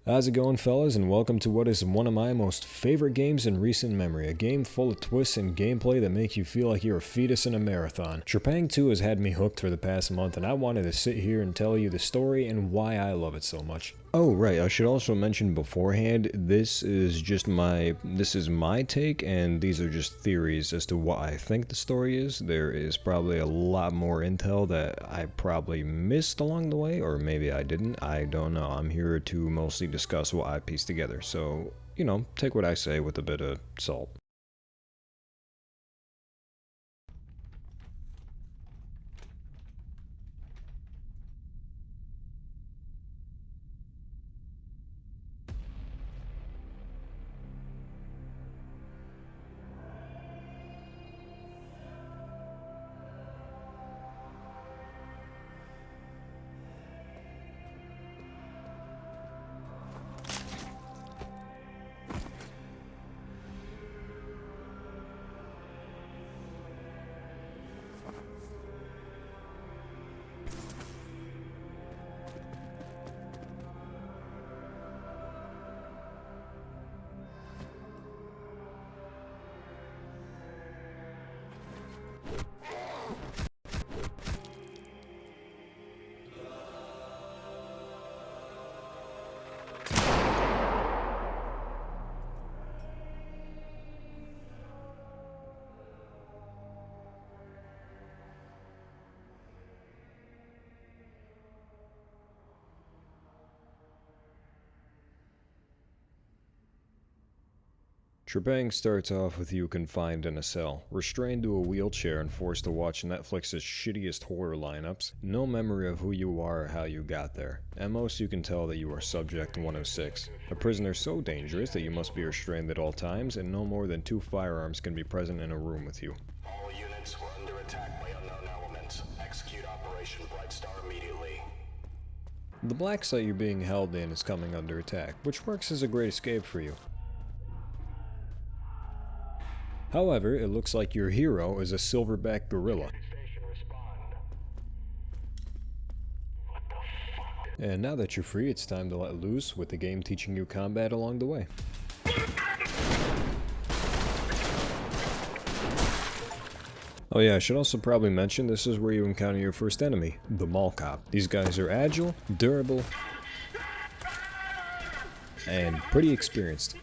How's it going, fellas, and welcome to what is one of my most favorite games in recent memory, a game full of twists and gameplay that make you feel like you're a fetus in a marathon. Trepang2 has had me hooked for the past month, and I wanted to sit here and tell you the story and why I love it so much. Oh right, I should also mention beforehand, this is my take, and these are just theories as to what I think the story is. There is probably a lot more intel that I probably missed along the way, or maybe I didn't, I don't know. I'm here to mostly discuss what I pieced together, so, you know, take what I say with a bit of salt. Trepang starts off with you confined in a cell, restrained to a wheelchair and forced to watch Netflix's shittiest horror lineups. No memory of who you are or how you got there. At most you can tell that you are Subject 106, a prisoner so dangerous that you must be restrained at all times, and no more than 2 firearms can be present in a room with you. All units were under attack by unknown elements. Execute Operation Bright Star immediately. The black site you're being held in is coming under attack, which works as a great escape for you. However, it looks like your hero is a silverback gorilla. And now that you're free, it's time to let loose, with the game teaching you combat along the way. Oh yeah, I should also probably mention this is where you encounter your first enemy, the mall cop. These guys are agile, durable, and pretty experienced.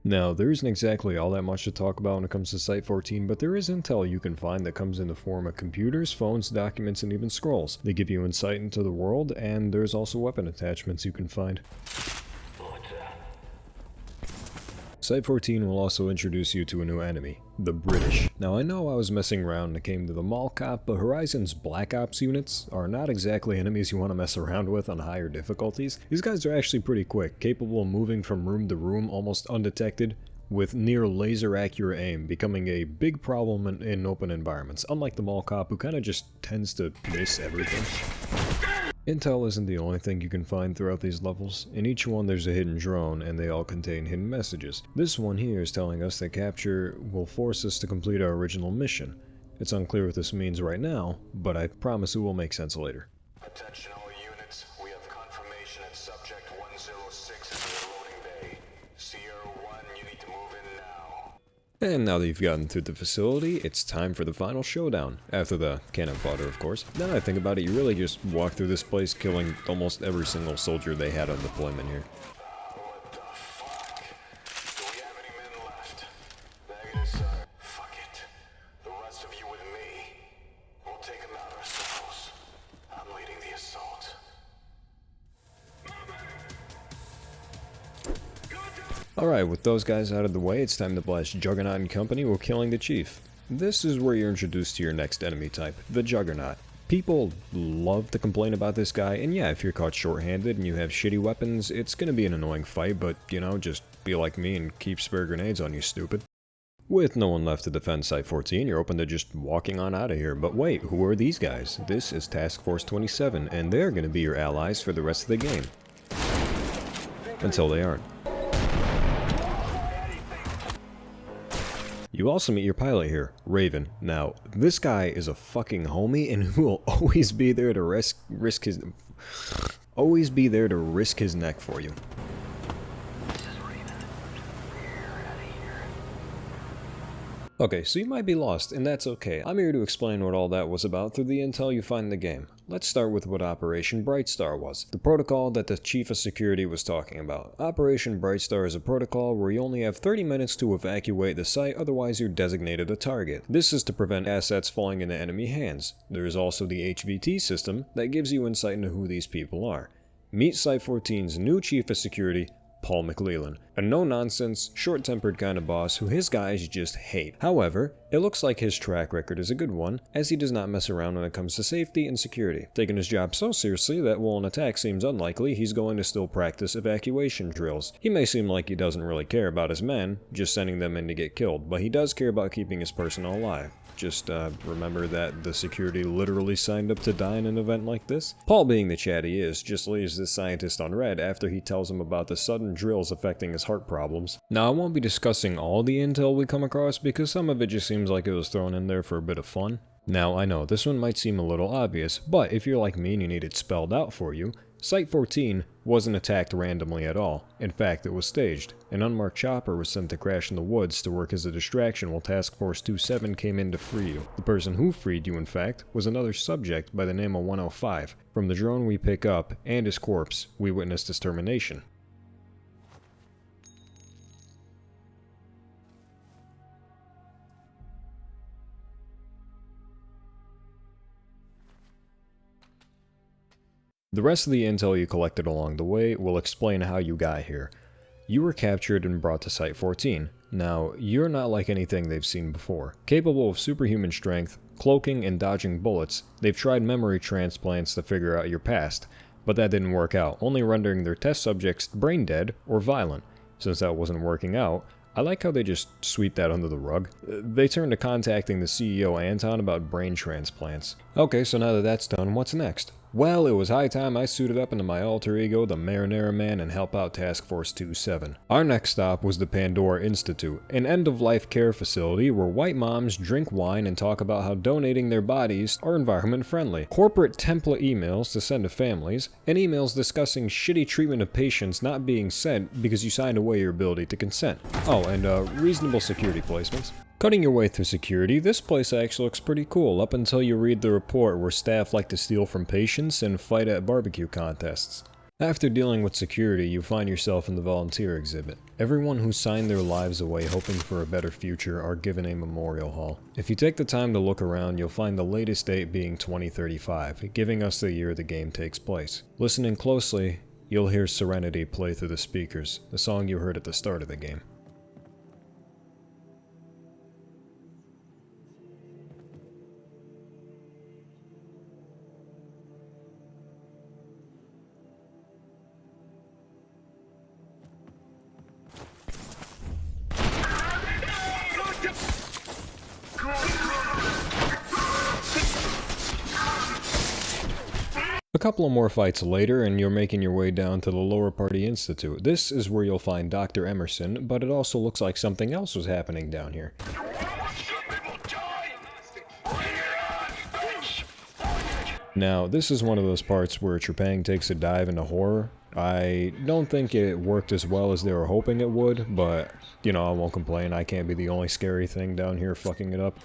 Now, there isn't exactly all that much to talk about when it comes to Site-14, but there is intel you can find that comes in the form of computers, phones, documents, and even scrolls. They give you insight into the world, and there's also weapon attachments you can find. Site-14 will also introduce you to a new enemy, the British. Now I know I was messing around when it came to the Mall Cop, but Horizon's Black Ops units are not exactly enemies you want to mess around with on higher difficulties. These guys are actually pretty quick, capable of moving from room to room almost undetected, with near laser accurate aim, becoming a big problem in open environments, unlike the Mall Cop who kinda just tends to miss everything. Intel isn't the only thing you can find throughout these levels. In each one there's a hidden drone, and they all contain hidden messages. This one here is telling us that capture will force us to complete our original mission. It's unclear what this means right now, but I promise it will make sense later. Attention all units, we have confirmation that Subject 106 is in the loading bay. Sierra 1, you need to move in now. And now that you've gotten through the facility, it's time for the final showdown. After the cannon fodder, of course. Now that I think about it, you really just walk through this place killing almost every single soldier they had on deployment here. What the fuck? Do we have any men left? Negative, sir. Fuck it. The rest of you with me. We'll take them out ourselves. I'm leading the assault. Alright, with those guys out of the way, it's time to blast Juggernaut and company while killing the chief. This is where you're introduced to your next enemy type, the Juggernaut. People love to complain about this guy, and yeah, if you're caught short-handed and you have shitty weapons, it's gonna be an annoying fight, but, you know, just be like me and keep spare grenades on you, stupid. With no one left to defend Site 14, you're open to just walking on out of here. But wait, who are these guys? This is Task Force 27, and they're gonna be your allies for the rest of the game. Until they aren't. You also meet your pilot here, Raven. Now, this guy is a fucking homie, and who will always be there to risk his neck for you. Okay, so you might be lost, and that's okay. I'm here to explain what all that was about through the intel you find in the game. Let's start with what Operation Brightstar was, the protocol that the Chief of Security was talking about. Operation Brightstar is a protocol where you only have 30 minutes to evacuate the site, otherwise you're designated a target. This is to prevent assets falling into enemy hands. There is also the HVT system that gives you insight into who these people are. Meet Site 14's new Chief of Security, Paul McLeland, a no-nonsense, short-tempered kind of boss who his guys just hate. However, it looks like his track record is a good one, as he does not mess around when it comes to safety and security. Taking his job so seriously that while an attack seems unlikely, he's going to still practice evacuation drills. He may seem like he doesn't really care about his men, just sending them in to get killed, but he does care about keeping his personnel alive. Just remember that the security literally signed up to die in an event like this. Paul, being the chat he is, just leaves this scientist on red after he tells him about the sudden drills affecting his heart problems. Now, I won't be discussing all the intel we come across because some of it just seems like it was thrown in there for a bit of fun. Now, I know this one might seem a little obvious, but if you're like me and you need it spelled out for you, Site 14 wasn't attacked randomly at all. In fact, it was staged. An unmarked chopper was sent to crash in the woods to work as a distraction while Task Force 27 came in to free you. The person who freed you, in fact, was another subject by the name of 105. From the drone we pick up, and his corpse, we witnessed his termination. The rest of the intel you collected along the way will explain how you got here. You were captured and brought to Site 14. Now, you're not like anything they've seen before. Capable of superhuman strength, cloaking, and dodging bullets, they've tried memory transplants to figure out your past, but that didn't work out, only rendering their test subjects brain dead or violent. Since that wasn't working out, I like how they just sweep that under the rug. They turned to contacting the CEO Anton about brain transplants. Okay, so now that that's done, what's next? Well, it was high time I suited up into my alter ego, the Marinara Man, and help out Task Force 27. Our next stop was the Pandora Institute, an end-of-life care facility where white moms drink wine and talk about how donating their bodies are environment-friendly. Corporate template emails to send to families, and emails discussing shitty treatment of patients not being sent because you signed away your ability to consent. Oh, and reasonable security placements. Cutting your way through security, this place actually looks pretty cool up until you read the report where staff like to steal from patients and fight at barbecue contests. After dealing with security, you find yourself in the volunteer exhibit. Everyone who signed their lives away hoping for a better future are given a memorial hall. If you take the time to look around, you'll find the latest date being 2035, giving us the year the game takes place. Listening closely, you'll hear Serenity play through the speakers, the song you heard at the start of the game. A couple of more fights later and you're making your way down to the Lower Party Institute. This is where you'll find Dr. Emerson, but it also looks like something else was happening down here. Now, this is one of those parts where Trepang takes a dive into horror. I don't think it worked as well as they were hoping it would, but, you know, I won't complain. I can't be the only scary thing down here fucking it up.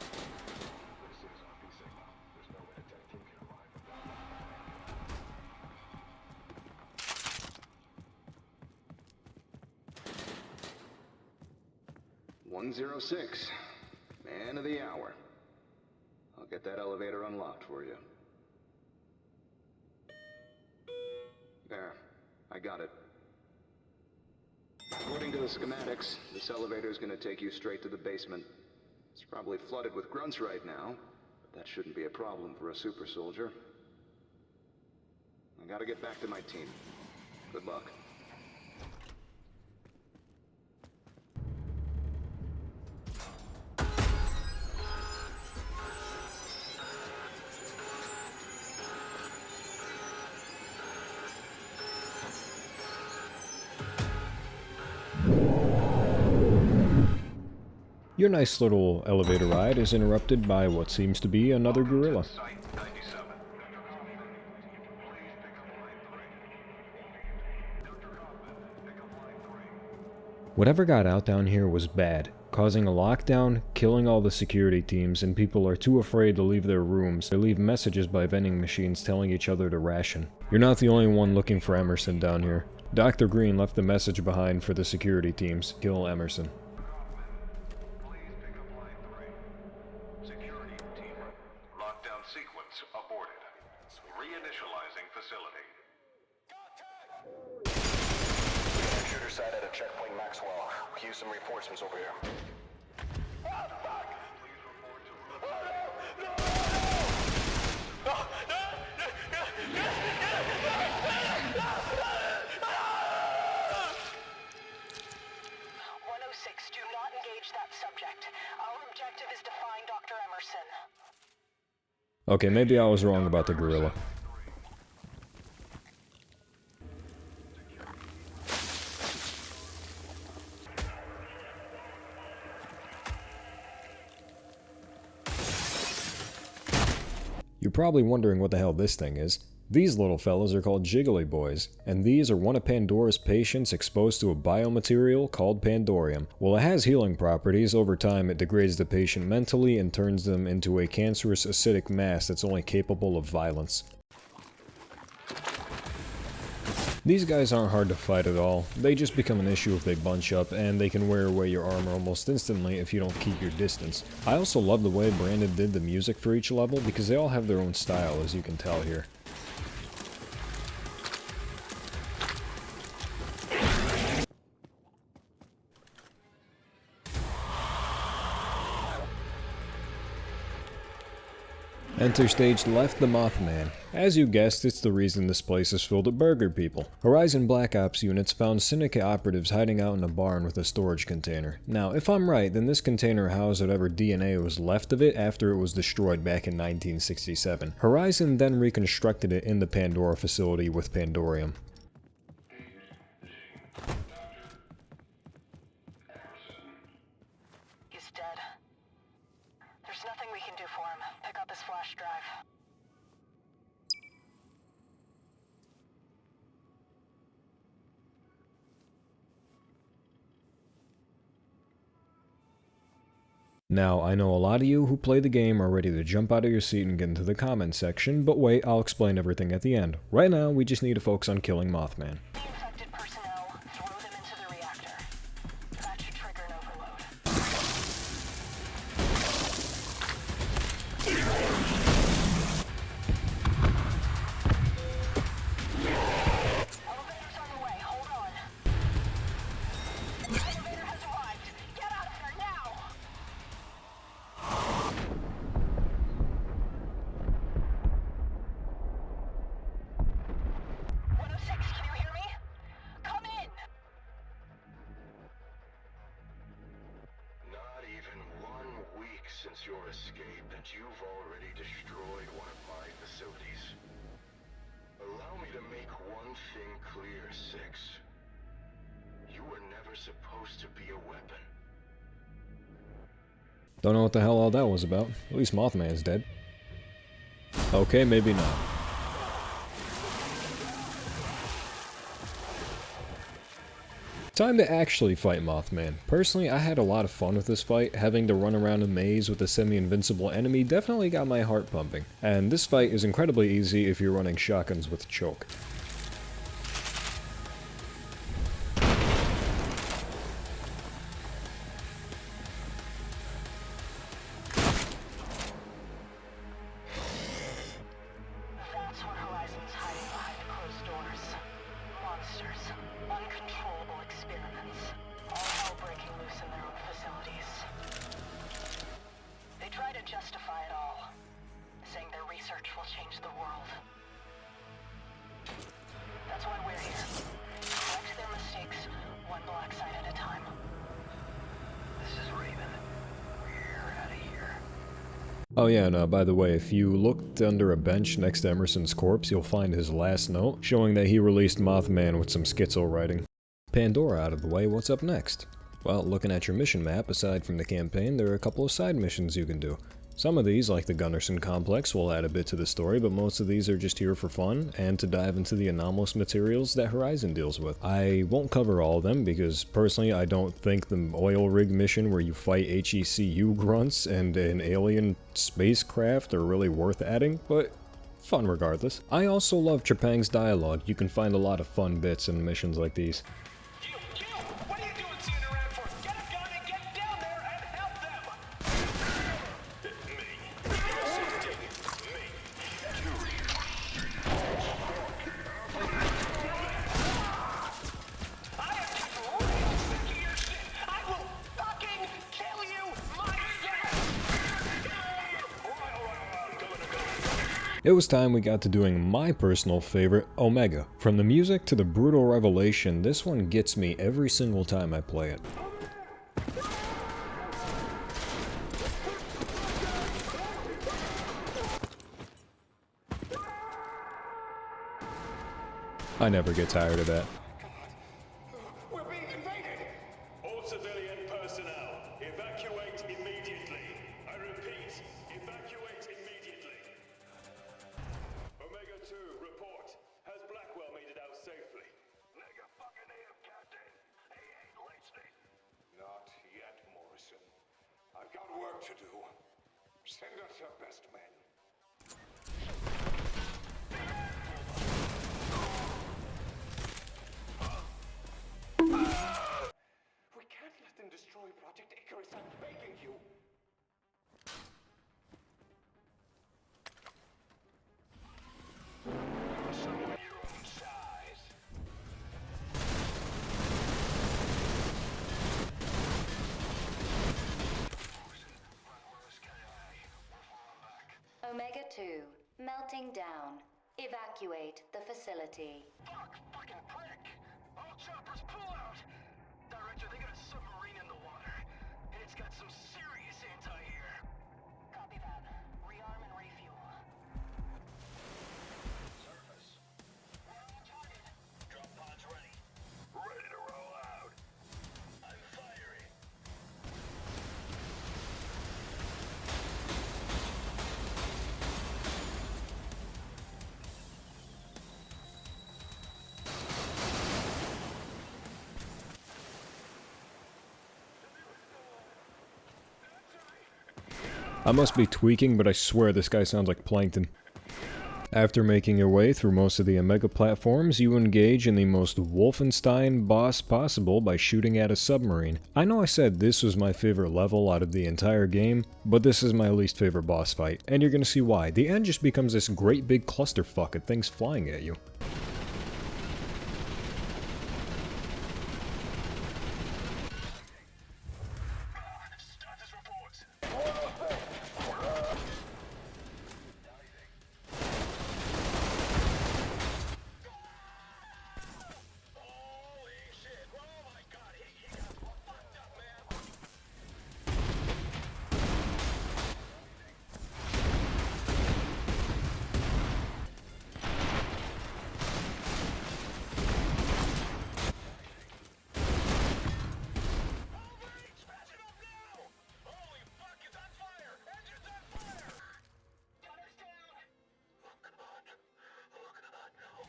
"106, man of the hour. I'll get that elevator unlocked for you." There, I got it. According to the schematics, this elevator is going to take you straight to the basement. It's probably flooded with grunts right now, that shouldn't be a problem for a super soldier. I gotta get back to my team. Good luck. Your nice little elevator ride is interrupted by what seems to be another gorilla. Whatever got out down here was bad, causing a lockdown, killing all the security teams, and people are too afraid to leave their rooms. They leave messages by vending machines telling each other to ration. You're not the only one looking for Emerson down here. Dr. Green left a message behind for the security teams. Kill Emerson. Security team. Lockdown sequence aborted. Reinitializing facility. Shooter side at a checkpoint Maxwell. We use some reinforcements over here. Do not engage that subject. Our objective is to find Dr. Emerson. Okay, maybe I was wrong about the gorilla. You're probably wondering what the hell this thing is. These little fellas are called jiggly boys, and these are one of Pandora's patients exposed to a biomaterial called Pandorium. While it has healing properties, over time it degrades the patient mentally and turns them into a cancerous acidic mass that's only capable of violence. These guys aren't hard to fight at all. They just become an issue if they bunch up, and they can wear away your armor almost instantly if you don't keep your distance. I also love the way Brandon did the music for each level because they all have their own style, as you can tell here. Enter stage left, the Mothman. As you guessed, it's the reason this place is filled with burger people. Horizon Black Ops units found Syndicate operatives hiding out in a barn with a storage container. Now, if I'm right, then this container housed whatever DNA was left of it after it was destroyed back in 1967. Horizon then reconstructed it in the Pandora facility with Pandorium. He's dead. There's nothing we can do for him. Pick up his flash drive. Now, I know a lot of you who play the game are ready to jump out of your seat and get into the comments section, but wait, I'll explain everything at the end. Right now, we just need to focus on killing Mothman. The infected personnel, throw them into the reactor. That should trigger an overload. Elevator's on the way, hold on. The elevator has arrived. Get out of here now! 106, can you hear me? Come in! Not even 1 week since your escape, and you've already destroyed one of my facilities. Allow me to make one thing clear, Six. You were never supposed to be a weapon. Don't know what the hell all that was about. At least Mothman's dead. Okay, maybe not. Time to actually fight Mothman. Personally, I had a lot of fun with this fight. Having to run around a maze with a semi-invincible enemy definitely got my heart pumping. And this fight is incredibly easy if you're running shotguns with choke. That's what Horizon's hiding behind closed doors. Monsters. Uncontrollable experiments. All hell breaking loose in their own facilities. They try to justify it all. Oh yeah, and by the way, if you looked under a bench next to Emerson's corpse, you'll find his last note, showing that he released Mothman with some schizo writing. Pandora out of the way, what's up next? Well, looking at your mission map, aside from the campaign, there are a couple of side missions you can do. Some of these, like the Gunnarsson Complex, will add a bit to the story, but most of these are just here for fun, and to dive into the anomalous materials that Horizon deals with. I won't cover all of them, because personally I don't think the oil rig mission where you fight HECU grunts and an alien spacecraft are really worth adding, but fun regardless. I also love Trepang's dialogue. You can find a lot of fun bits in missions like these. You! What are you doing sitting around for? Get a gun and get down there and help them! Me. Assisting me. I am just really sick of your shit. I will fucking kill you myself! Alright, I'm coming. It was time we got to doing my personal favorite, Omega. From the music to the brutal revelation, this one gets me every single time I play it. I never get tired of that. We're being invaded! All civilian personnel, evacuate immediately. I repeat, evacuate immediately. Omega 2, report. Has Blackwell made it out safely? Nigga fucking him, Captain. He ain't listening. Not yet, Morrison. I've got work to do. Send us your best men. We can't let them destroy Project Icarus. I'm begging you. Someone your own size. Omega 2, melting down. Evacuate the facility. Fuck! Fucking prick! All choppers pull out! Director, they got a submarine in the water. And it's got some serious anti-air. Copy that. Rearm and refuel. Surface. We're on target. Drop pods ready. Ready to roll out. I'm firing. I must be tweaking, but I swear this guy sounds like Plankton. After making your way through most of the Omega platforms, you engage in the most Wolfenstein boss possible by shooting at a submarine. I know I said this was my favorite level out of the entire game, but this is my least favorite boss fight, and you're gonna see why. The end just becomes this great big clusterfuck of things flying at you. Status reports. Holy shit! Oh my god! He got fucked up, man! Smash him up now! Holy fuck! It's on fire! Engine's on fire! Gunner's down! Oh god! Oh god, no!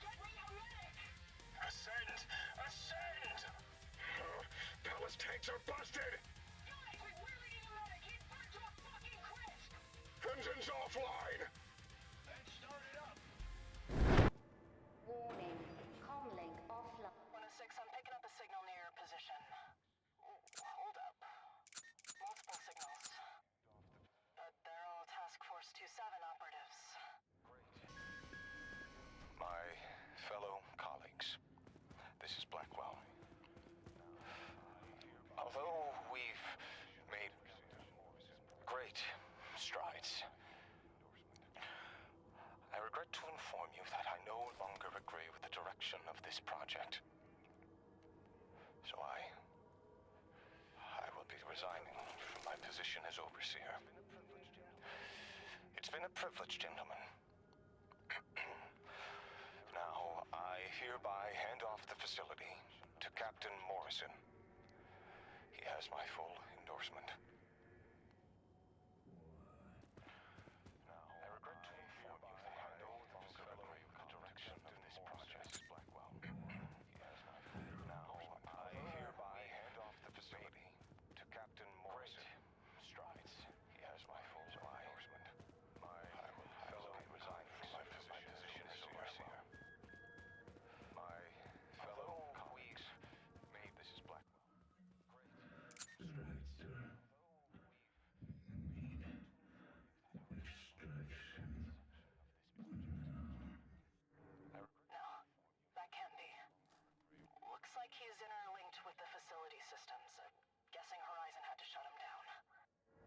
Get me a medic! Ascend! Ascend! Palace tanks are busted! Guys, we really need a medic! He's burned to a fucking crisp! Engines offline! Then start it up! Warning. Comlink offline. 106, I'm picking up a signal near your position. Hold up. Multiple signals. But they're all Task Force 27 operatives. My fellow colleagues, this is Blackwell. Although we've made great strides, I regret to inform you that I no longer agree with the direction of this project. So I will be resigning from my position as overseer. been a privilege, gentlemen. Now, I hereby hand off the facility to Captain Morrison. He has my full endorsement. Now, I regret to inform you that I no longer agree with the direction of this project, Blackwell. He has my full endorsement. Now, I hereby hand off the facility to Captain Morrison. Strides. He has my full endorsement. I will happily resign from my position as overseer. My fellow colleagues, this is Blackwell. No, that can't be. Looks like he's interlinked with the facility systems. Guessing Horizon had to shut him down.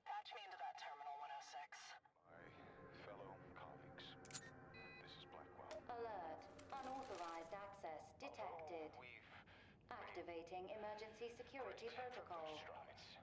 Patch me into that Terminal 106. My fellow colleagues, this is Blackwell. Alert. Unauthorized access detected. Activating emergency security protocol. Strides.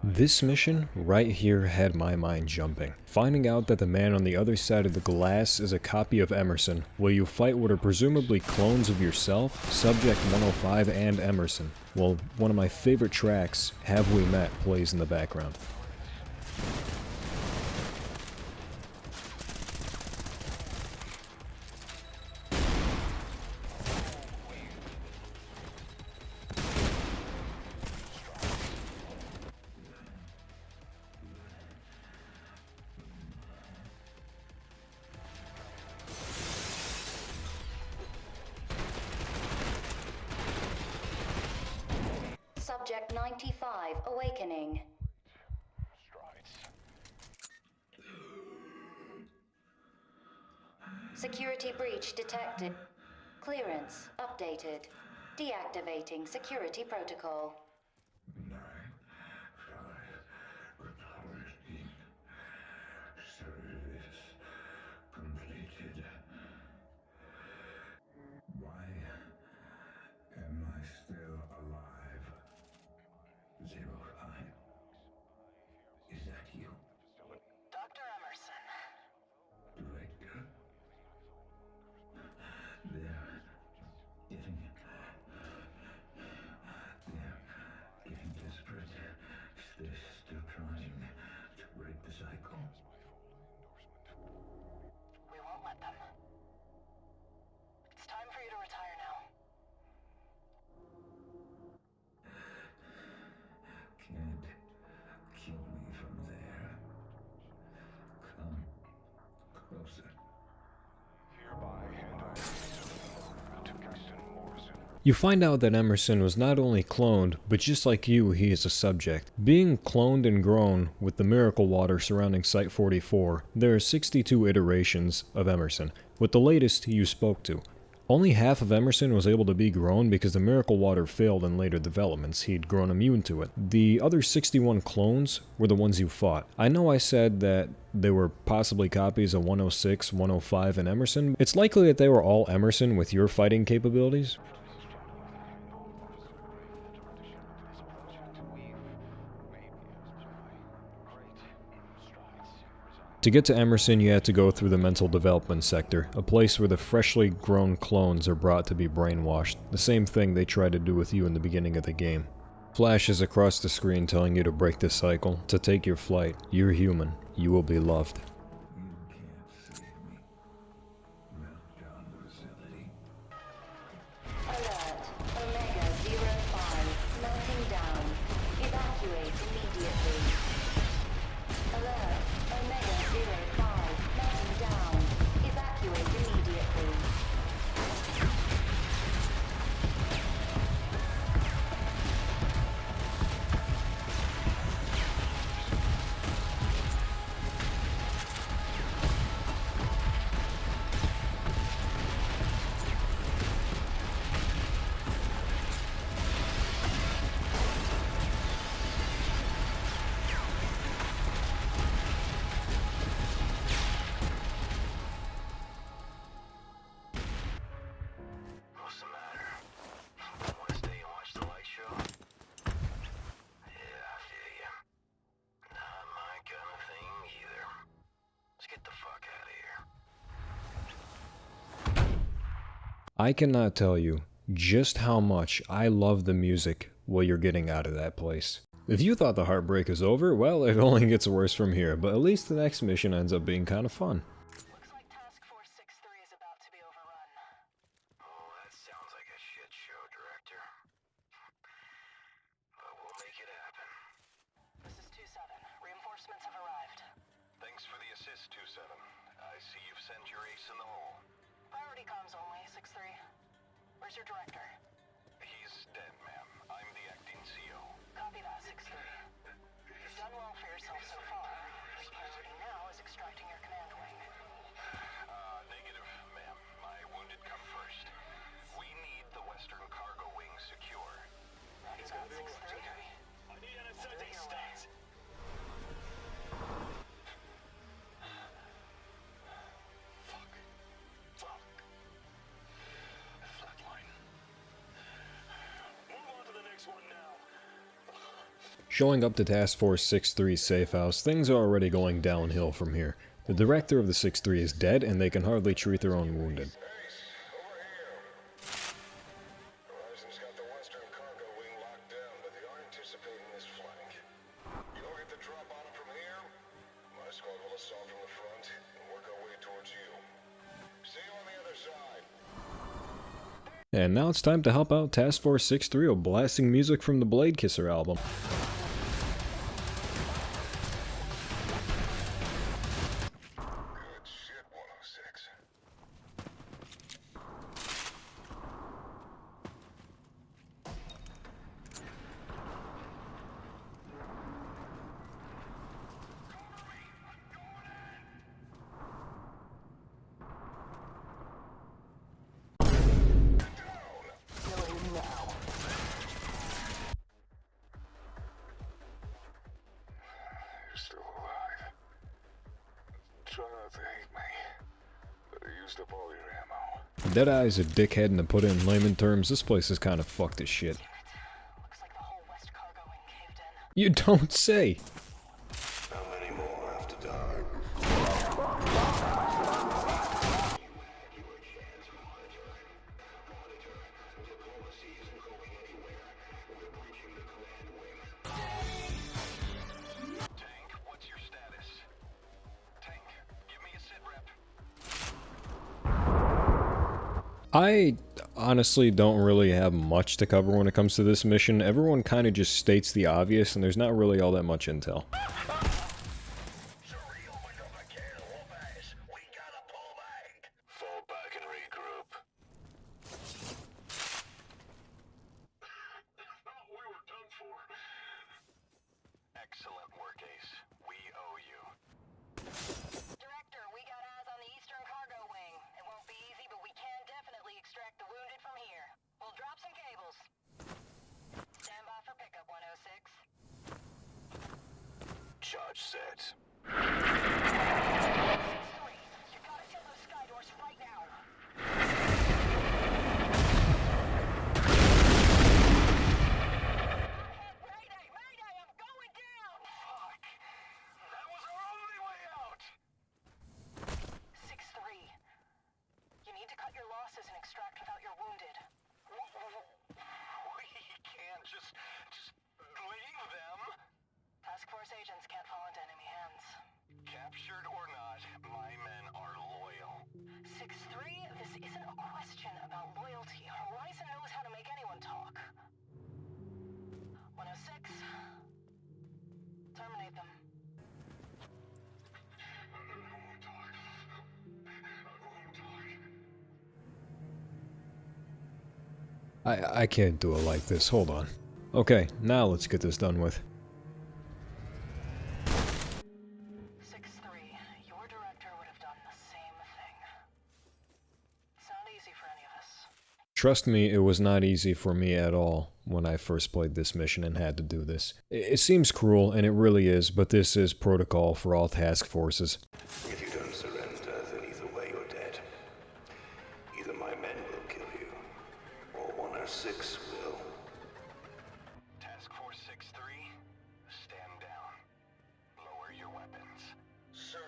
This mission right here had my mind jumping. Finding out that the man on the other side of the glass is a copy of Emerson, while you fight what are presumably clones of yourself, Subject 105 and Emerson. Well, one of my favorite tracks, Have We Met, plays in the background. Subject 95 awakening. Strides. Security breach detected. Clearance updated. Deactivating security protocol. Service completed. Why am I still alive? 05. Is that you? Dr. Emerson. Director? They're getting desperate. They're still trying to break the cycle. We won't let them. It's time for you to retire now. Can't kill me from there. Come closer. Hereby hand off to Captain Morrison. You find out that Emerson was not only cloned, but just like you, he is a subject. Being cloned and grown with the miracle water surrounding Site-44, there are 62 iterations of Emerson, with the latest you spoke to. Only half of Emerson was able to be grown because the miracle water failed in later developments. He'd grown immune to it. The other 61 clones were the ones you fought. I know I said that they were possibly copies of 106, 105, and Emerson. It's likely that they were all Emerson with your fighting capabilities. To get to Emerson, you had to go through the mental development sector, a place where the freshly grown clones are brought to be brainwashed, the same thing they tried to do with you in the beginning of the game. Flashes across the screen telling you to break the cycle, to take your flight. You're human. You will be loved. You can't save me. Melt down the facility. Alert. Omega 05 melting down. Evacuate immediately. Alert. Omega 05 melting down. Evacuate immediately. I cannot tell you just how much I love the music what you're getting out of that place. If you thought the heartbreak is over, well, it only gets worse from here, but at least the next mission ends up being kind of fun. Looks like Task Force 6-3 is about to be overrun. Oh, that sounds like a shit show, Director. But we'll make it happen. This is 2-7. Reinforcements have arrived. Thanks for the assist, 2-7. I see you've sent your ace in the hole. Priority comms only, 6-3. Where's your director? He's dead, ma'am. I'm the acting CO. Copy that, 6-3. You've done well for yourself so far. Your priority now is extracting your command wing. Negative, ma'am. My wounded come first. We need the western cargo wing secure. Roger that, 6-3. I need an Do it your way. Fuck. Flatline. Move on to the next one now. Showing up to Task Force 6-3's safe house, things are already going downhill from here. The director of the 6-3 is dead, and they can hardly treat their own wounded. Ace, over here. Horizon's got the western cargo wing locked down, but they are anticipating this flank. You'll get the drop on them from here. My squad will assault from the front and work our way towards you. See you on the other side. And now it's time to help out Task Force 6-3 with blasting music from the BladeKisser album. Good shit, 106. You're still alive. Try not to hate me, but I used up all your ammo. Deadeye's a dickhead, and to put it in layman terms, this place is kind of fucked as shit. Looks like the whole west cargo wing caved in. You don't say! How many more have to die? Tank, what's your status? Tank, give me a sit rep. I honestly don't really have much to cover when it comes to this mission. Everyone kind of just states the obvious, and there's not really all that much intel. Fall back and regroup. We were done for. Excellent work, Ace. We owe you. Director, we got eyes on the eastern cargo wing. It won't be easy, but we can definitely extract the wounded from here. We'll drop some cables. Stand by for pickup, 106. Charge set. 6-3, you gotta seal those sky doors right now. Mayday, mayday, I'm going down! Fuck. That was our only way out. 6-3, you need to cut your losses and extract without your wounded. We can't just leave them. Task Force agents can't fall into enemy hands. Captured or not, my men are loyal. 6-3, this isn't a question about loyalty. Horizon knows how to make anyone talk. 106, terminate them. I can't do it like this, hold on. Okay, now let's get this done with. 6-3, your director would have done the same thing. It's not easy for any of us. Trust me, it was not easy for me at all when I first played this mission and had to do this. It seems cruel, and it really is, but this is protocol for all task forces. If you don't surrender, then either way you're dead. Either my men will kill you, or 106 will. Task Force 6-3, stand down. Lower your weapons. Sir,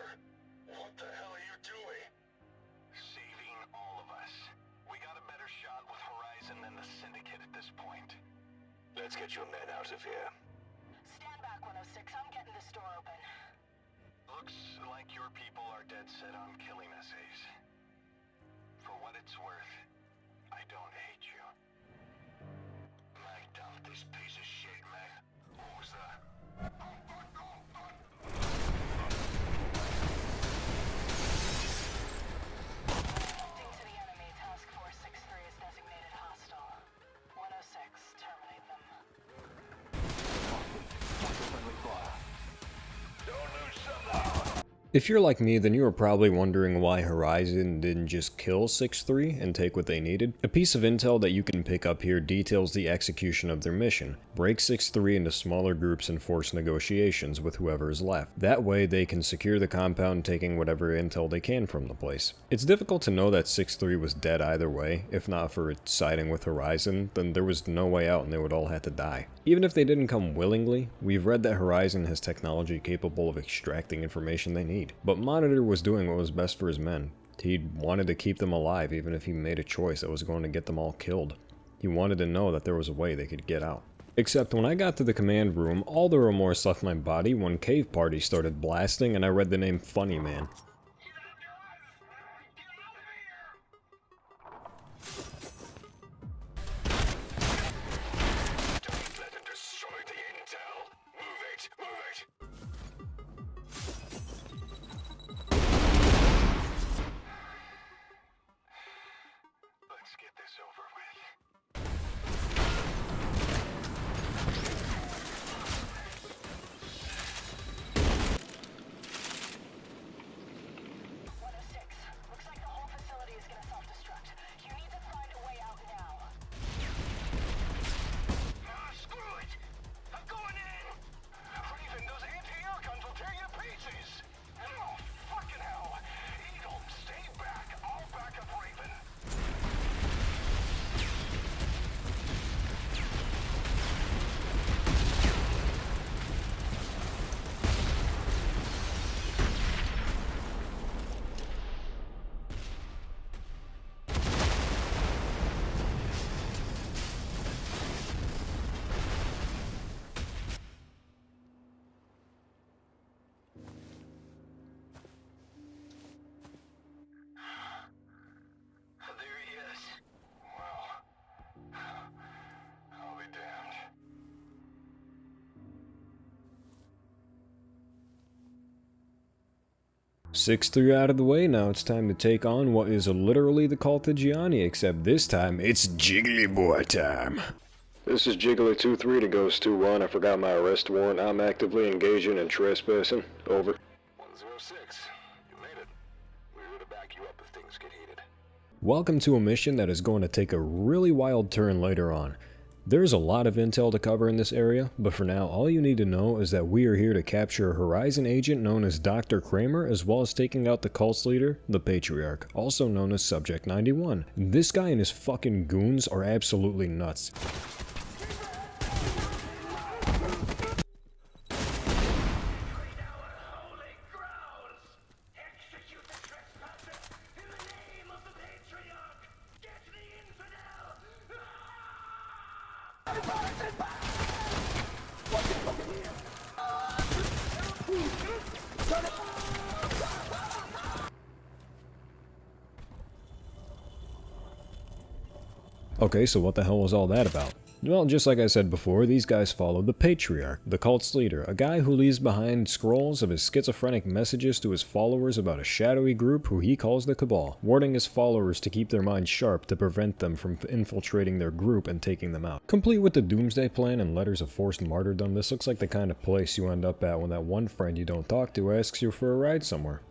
what the hell are you doing? Saving all of us. We got a better Let's get your men out of here. Stand back, 106. I'm getting this door open. Looks like your people are dead set on killing us, Ace. For what it's worth, I don't hate you. Mag dump this piece of shit, man. What was that? Connecting to the enemy. Task Force 6-3 is designated hostile. 106, terminate them. Don't lose something. If you're like me, then you are probably wondering why Horizon didn't just kill 6-3 and take what they needed. A piece of intel that you can pick up here details the execution of their mission. Break 6-3 into smaller groups and force negotiations with whoever is left. That way they can secure the compound, taking whatever intel they can from the place. It's difficult to know that 6-3 was dead either way. If not for it siding with Horizon, then there was no way out and they would all have to die. Even if they didn't come willingly, we've read that Horizon has technology capable of extracting information they need. But Monitor was doing what was best for his men. He wanted to keep them alive even if he made a choice that was going to get them all killed. He wanted to know that there was a way they could get out. Except when I got to the command room, all the remorse left my body when Cave Party started blasting and I read the name Funny Man. Don't let them destroy the intel. Move it, move it. Let's get this over with. 106, looks like the whole facility is gonna self-destruct. You need to find a way out now. Screw it! I'm going in! Raven, those anti-air guns will tear you to pieces! Oh, fucking hell! Eagle, stay back! I'll back up Raven! There he is. Well, I'll be damned. Six 3 out of the way, now it's time to take on what is literally the cult of Gianni, except this time it's Jiggly Boy time. This is Jiggly 2-3 to Ghost 2-1. I forgot my arrest warrant. I'm actively engaging in trespassing. Over. 106, you made it. We're here to back you up if things get heated. Welcome to a mission that is going to take a really wild turn later on. There's a lot of intel to cover in this area, but for now all you need to know is that we are here to capture a Horizon agent known as Dr. Kramer, as well as taking out the cult's leader, the Patriarch, also known as Subject 91. This guy and his fucking goons are absolutely nuts. Okay, so what the hell was all that about? Well, just like I said before, these guys follow the Patriarch, the cult's leader, a guy who leaves behind scrolls of his schizophrenic messages to his followers about a shadowy group who he calls the Cabal, warning his followers to keep their minds sharp to prevent them from infiltrating their group and taking them out. Complete with the Doomsday Plan and letters of forced martyrdom, this looks like the kind of place you end up at when that one friend you don't talk to asks you for a ride somewhere.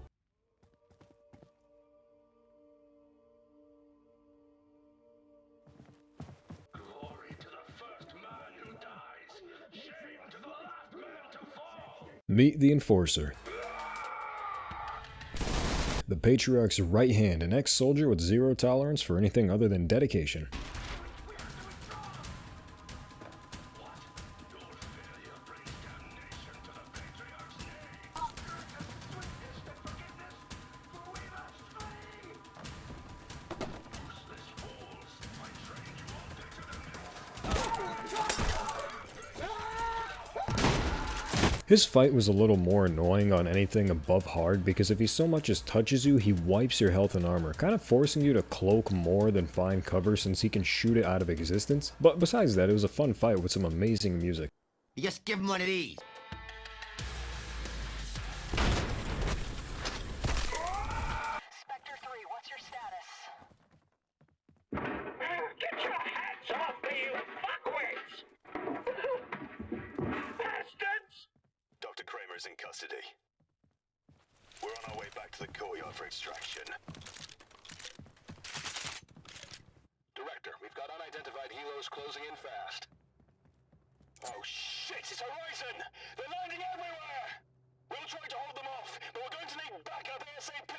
Meet the Enforcer. The Patriarch's right hand, an ex-soldier with zero tolerance for anything other than dedication. His fight was a little more annoying on anything above hard because if he so much as touches you, he wipes your health and armor, kind of forcing you to cloak more than find cover since he can shoot it out of existence. But besides that, it was a fun fight with some amazing music. You just give him one of these. Spectre 3, what's your status? Get your hands off me, you fuckwits! Bastards! Dr. Kramer's in custody. We're on our way back to the courtyard for extraction. Director, we've got unidentified helos closing in fast. Oh shit, it's Horizon! They're landing everywhere! We'll try to hold them off, but we're going to need backup ASAP!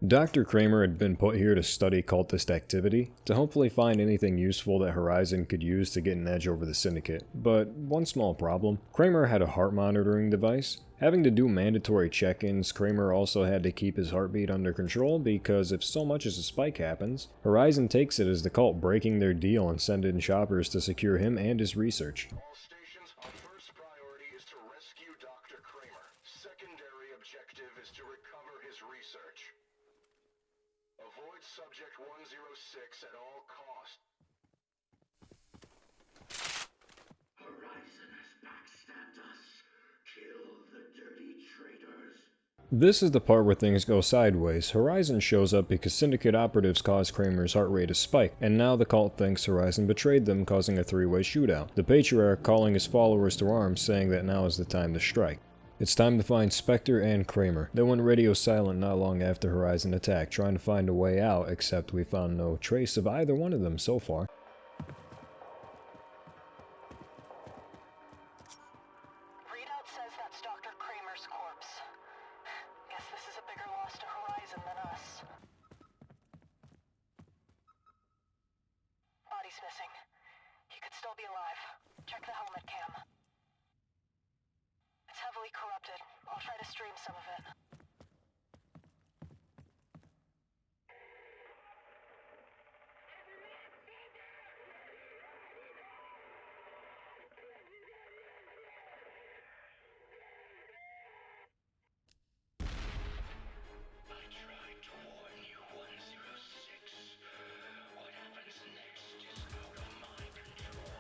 Dr. Kramer had been put here to study cultist activity, to hopefully find anything useful that Horizon could use to get an edge over the Syndicate. But one small problem, Kramer had a heart monitoring device. Having to do mandatory check-ins, Kramer also had to keep his heartbeat under control because if so much as a spike happens, Horizon takes it as the cult breaking their deal and send in choppers to secure him and his research. All stations, our first priority is to rescue Dr. Kramer. Secondary objective is to recover his research. Avoid Subject 106 at all costs. Horizon has backstabbed us. Kill the dirty traitors. This is the part where things go sideways. Horizon shows up because Syndicate operatives caused Kramer's heart rate to spike, and now the cult thinks Horizon betrayed them, causing a three-way shootout. The Patriarch calling his followers to arms, saying that now is the time to strike. It's time to find Spectre and Kramer. They went radio silent not long after Horizon attacked, trying to find a way out, except we found no trace of either one of them so far. Readout says that's Dr. Kramer's corpse. Guess this is a bigger loss to Horizon than us. Body's missing. He could still be alive. Check the helmet cam. It's heavily corrupted. I'll try to stream some of it. I tried to warn you, 106. What happens next is out of my control.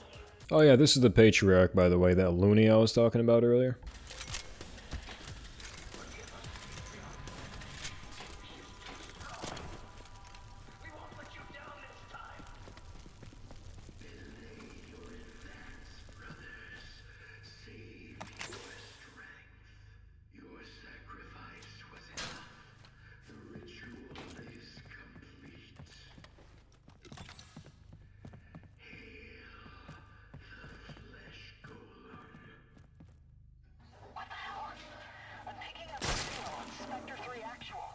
Oh yeah, this is the Patriarch, by the way, that loony I was talking about earlier. We won't let you down this time! Delay your advance, brothers. Save your strength. Your sacrifice was enough. The ritual is complete. Hail the flesh golem. What the hell? I'm picking up a signal on Spectre 3 actual.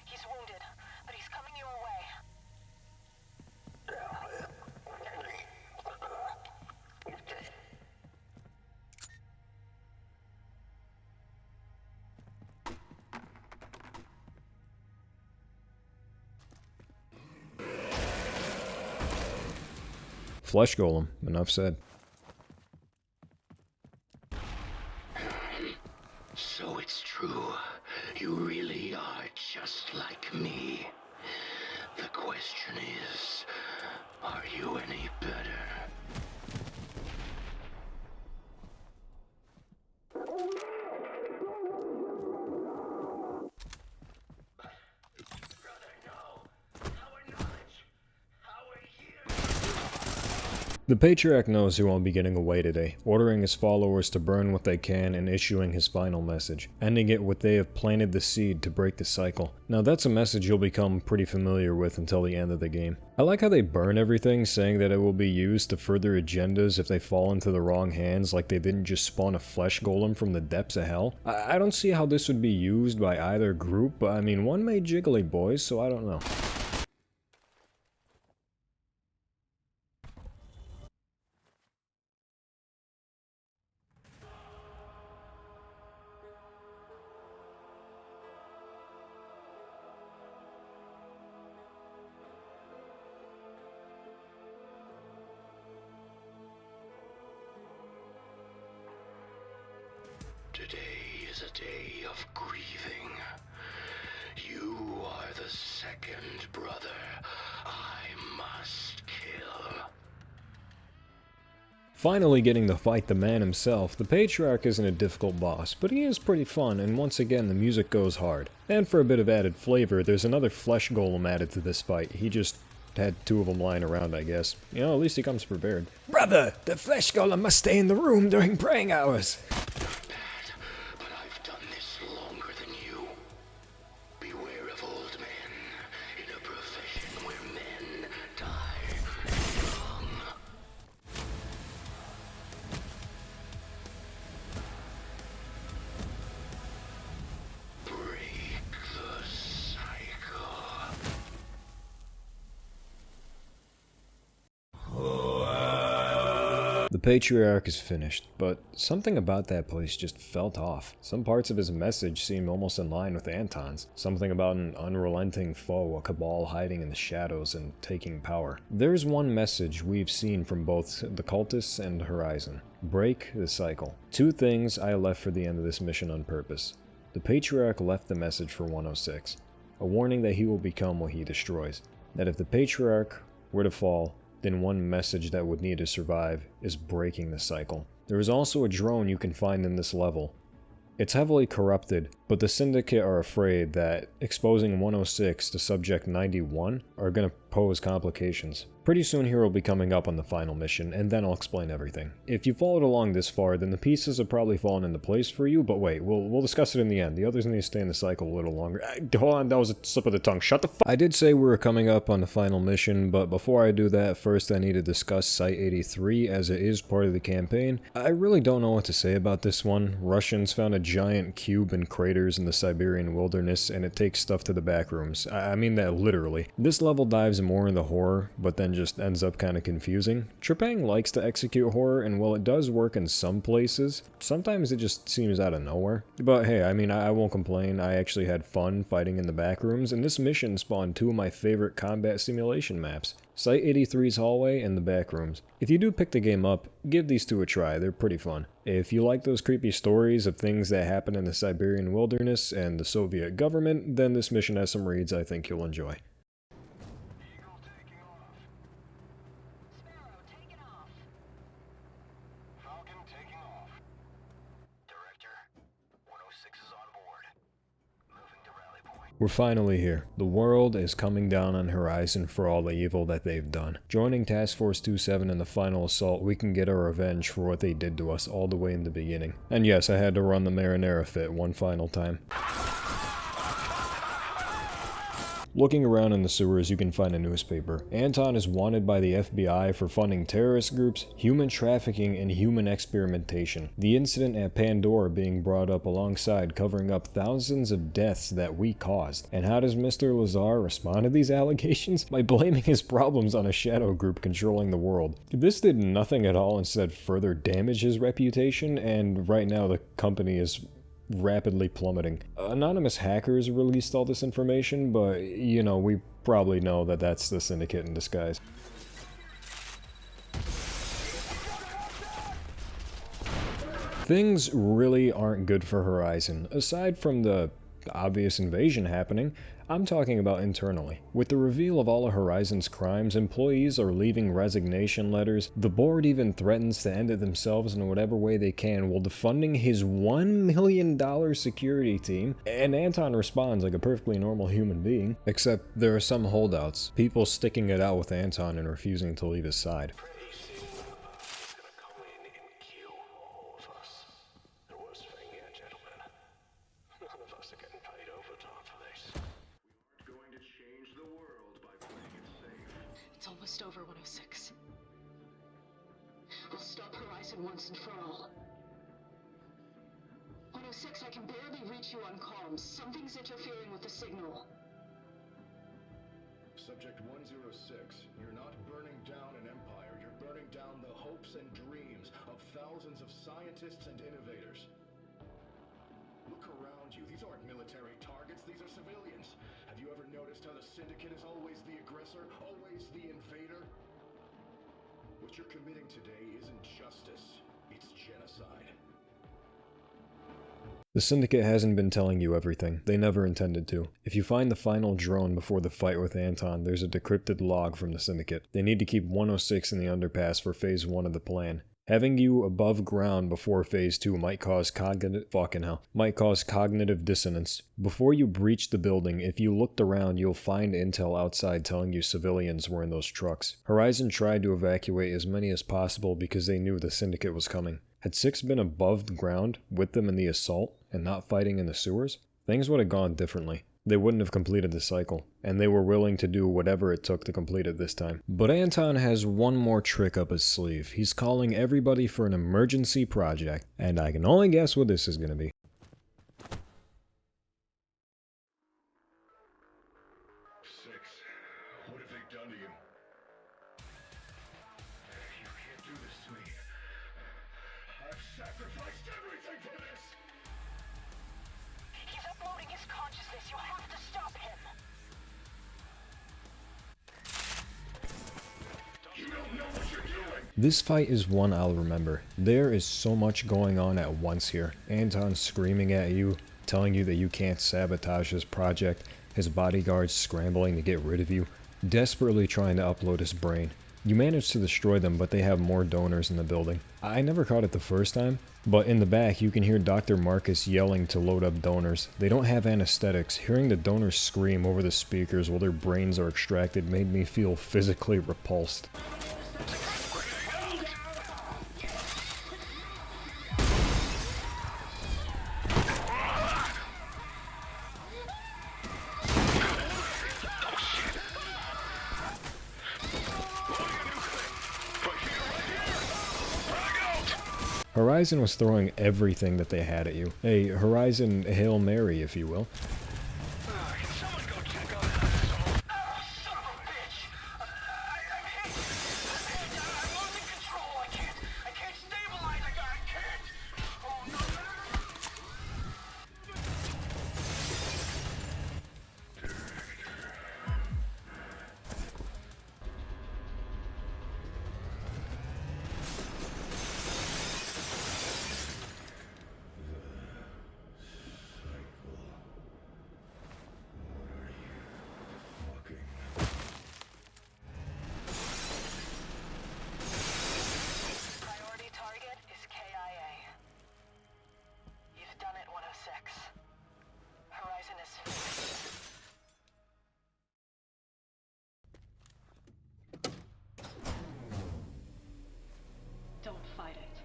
He's wounded, but he's coming your way. Flesh Golem, enough said. So it's true. You really are just like me. The question is, are you any better? Brother, no! Our knowledge! Our years! The Patriarch knows he won't be getting away today, ordering his followers to burn what they can and issuing his final message, ending it with they have planted the seed to break the cycle. Now that's a message you'll become pretty familiar with until the end of the game. I like how they burn everything, saying that it will be used to further agendas if they fall into the wrong hands, like they didn't just spawn a flesh golem from the depths of hell. I don't see how this would be used by either group, but I mean one made Jiggly Boys, so I don't know. Today is a day of grieving. You are the second brother I must kill. Finally getting to fight the man himself, the Patriarch isn't a difficult boss, but he is pretty fun, and once again the music goes hard. And for a bit of added flavor, there's another flesh golem added to this fight. He just had two of them lying around, I guess. You know, at least he comes prepared. Brother, the flesh golem must stay in the room during praying hours. Bad, but I've done this longer than you. Beware of old men in a profession where men die young. Break the cycle. The Patriarch is finished, but something about that place just felt off. Some parts of his message seemed almost in line with Anton's. Something about an unrelenting foe, a cabal hiding in the shadows and taking power. There's one message we've seen from both the cultists and Horizon. Break the cycle. Two things I left for the end of this mission on purpose. The Patriarch left the message for 106. A warning that he will become what he destroys. That if the Patriarch were to fall, then one message that would need to survive is breaking the cycle. There is also a drone you can find in this level. It's heavily corrupted, but the Syndicate are afraid that exposing 106 to Subject 91 are going to pose complications. Pretty soon here will be coming up on the final mission, and then I'll explain everything. If you followed along this far, then the pieces have probably fallen into place for you, but wait, we'll discuss it in the end. The others need to stay in the cycle a little longer. Hold on, that was a slip of the tongue. Shut the fuck. I did say we were coming up on the final mission, but before I do that, first I need to discuss Site 83, as it is part of the campaign. I really don't know what to say about this one. Russians found a giant cube in craters in the Siberian wilderness, and it takes stuff to the back rooms. I mean that literally. This level dives more into horror, but then just ends up kind of confusing. Trepang likes to execute horror, and while it does work in some places, sometimes it just seems out of nowhere. But hey, I mean, I won't complain. I actually had fun fighting in the back rooms, and this mission spawned two of my favorite combat simulation maps. Site 83's hallway and the back rooms. If you do pick the game up, give these two a try, they're pretty fun. If you like those creepy stories of things that happen in the Siberian wilderness and the Soviet government, then this mission has some reads I think you'll enjoy. Eagle taking off. Sparrow, taking off. Falcon taking off. Director, 106 is on board. Moving to rally point. We're finally here. The world is coming down on Horizon for all the evil that they've done. Joining Task Force 27 in the final assault, we can get our revenge for what they did to us all the way in the beginning. And yes, I had to run the marinara fit one final time. Looking around in the sewers, you can find a newspaper. Anton is wanted by the FBI for funding terrorist groups, human trafficking, and human experimentation. The incident at Pandora being brought up alongside covering up thousands of deaths that we caused. And how does Mr. Lazar respond to these allegations? By blaming his problems on a shadow group controlling the world. This did nothing at all, instead further damage his reputation, and right now the company is rapidly plummeting. Anonymous hackers released all this information, but you know, we probably know that that's the Syndicate in disguise. Things really aren't good for Horizon. Aside from the obvious invasion happening, I'm talking about internally. With the reveal of all of Horizon's crimes, employees are leaving resignation letters. The board even threatens to end it themselves in whatever way they can while defunding his $1 million security team. And Anton responds like a perfectly normal human being. Except there are some holdouts, people sticking it out with Anton and refusing to leave his side. Pretty soon, he's gonna come in and kill all of us. The worst thing here, gentlemen. None of us are getting paid overtime for this. Going to change the world by playing it safe. It's almost over, 106. We'll stop Horizon once and for all. 106, I can barely reach you on comms. Something's interfering with the signal. Subject 106, you're not burning down an empire, you're burning down the hopes and dreams of thousands of scientists and innovators. Look around you, these aren't military targets, these are civilians. Have you ever noticed how the Syndicate is always the aggressor, always the invader? What you're committing today isn't justice, it's genocide. The Syndicate hasn't been telling you everything. They never intended to. If you find the final drone before the fight with Anton, there's a decrypted log from the Syndicate. They need to keep 106 in the underpass for phase 1 of the plan. Having you above ground before phase 2 might cause cognitive dissonance. Before you breach the building, if you looked around, you'll find intel outside telling you civilians were in those trucks. Horizon tried to evacuate as many as possible because they knew the Syndicate was coming. Had 6 been above the ground with them in the assault and not fighting in the sewers, things would have gone differently. They wouldn't have completed the cycle, and they were willing to do whatever it took to complete it this time. But Anton has one more trick up his sleeve. He's calling everybody for an emergency project, and I can only guess what this is going to be. Six, what have they done to you? You can't do this to me. I've sacrificed everything for this! He's uploading his consciousness. You have to stop him. You don't know what you're doing! This fight is one I'll remember. There is so much going on at once here. Anton screaming at you, telling you that you can't sabotage his project, his bodyguards scrambling to get rid of you, desperately trying to upload his brain. You manage to destroy them, but they have more donors in the building. I never caught it the first time, but in the back you can hear Dr. Marcus yelling to load up donors. They don't have anesthetics. Hearing the donors scream over the speakers while their brains are extracted made me feel physically repulsed. Horizon was throwing everything that they had at you. A Horizon Hail Mary, if you will. Can someone go check on that asshole? Oh, son of a bitch! I'm hit! I'm losing control! I can't stabilize! I can't! Oh, no! Priority target is KIA. You've done it, 106. Horizon is finished. Don't fight it.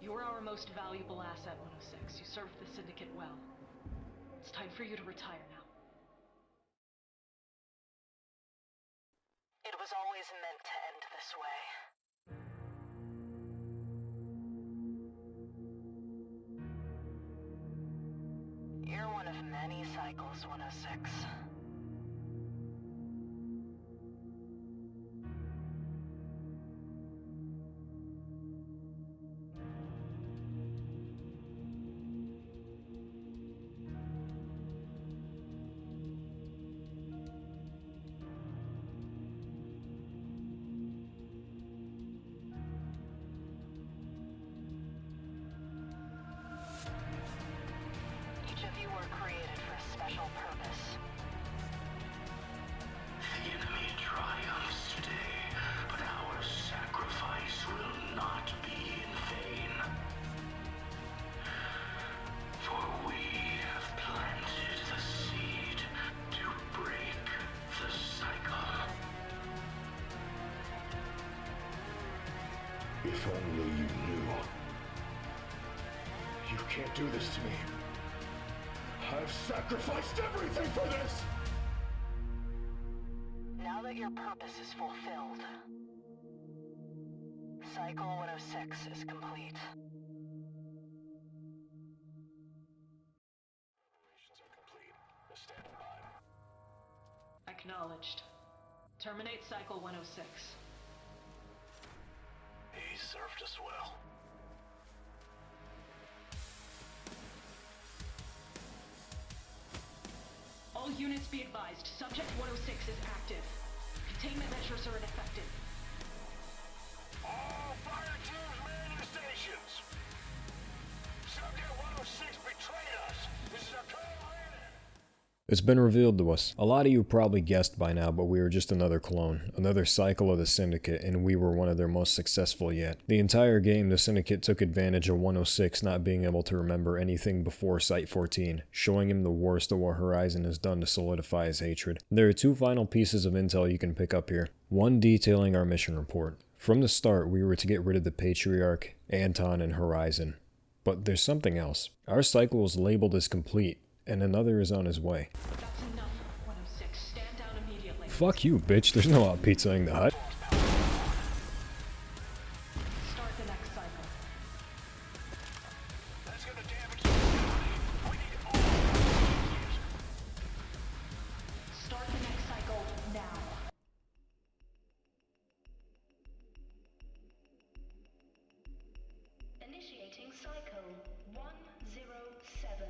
You're our most valuable asset, 106. You served the Syndicate well. It's time for you to retire now. It was always meant to end this way. You're one of many cycles, 106. Each of you were created for a special purpose. The enemy triumphs today, but our sacrifice will not be in vain. For we have planted the seed to break the cycle. If only you knew. You can't do this to me. I've sacrificed everything for this! Now that your purpose is fulfilled, Cycle 106 is complete. Operations are complete. Stand by. Acknowledged. Terminate Cycle 106. He served us well. All units be advised. Subject 106 is active. Containment measures are ineffective. All fire teams man your stations. Sir, 106 betrayed us. This is our call in. It's been revealed to us. A lot of you probably guessed by now, but we were just another clone, another cycle of the Syndicate, and we were one of their most successful yet. The entire game, the Syndicate took advantage of 106 not being able to remember anything before Site 14, showing him the worst of what Horizon has done to solidify his hatred. There are two final pieces of intel you can pick up here. One detailing our mission report. From the start, we were to get rid of the Patriarch, Anton, and Horizon. But there's something else. Our cycle is labeled as complete, and another is on his way. That's enough, 106. Stand down immediately. Fuck you, bitch. There's no out pizzaing the hut. Start the next cycle. Let's get the damage. We need all of it. Start the next cycle now. Initiating cycle 107.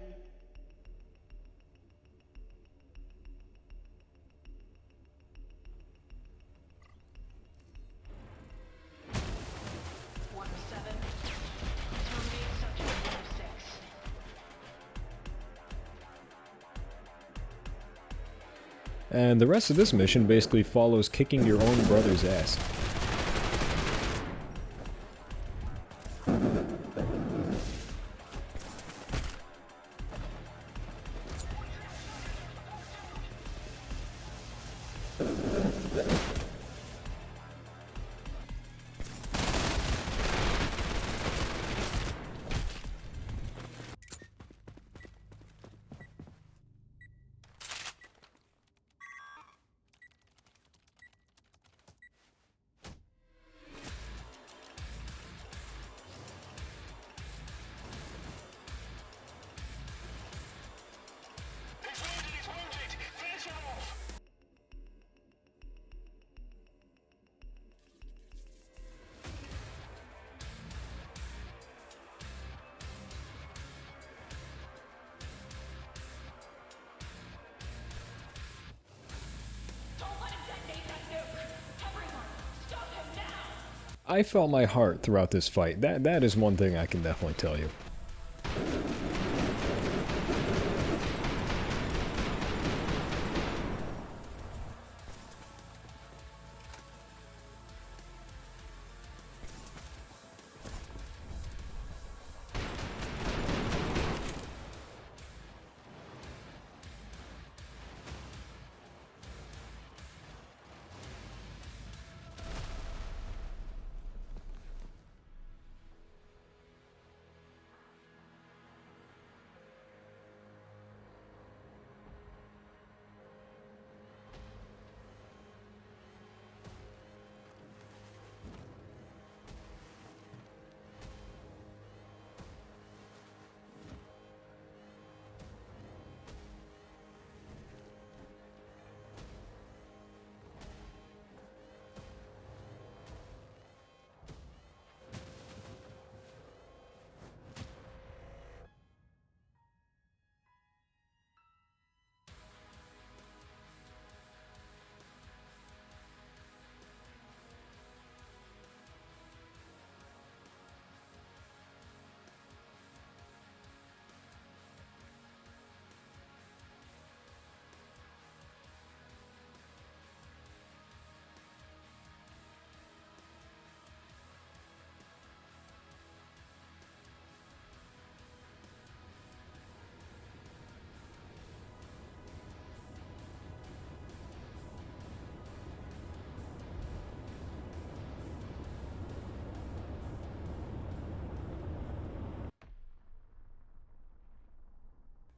Terminate section 106. And the rest of this mission basically follows kicking your own brother's ass. He's wounded. Finish him off. Don't let him detonate that nuke! Everyone, stop him now! I felt my heart throughout this fight. That is one thing I can definitely tell you.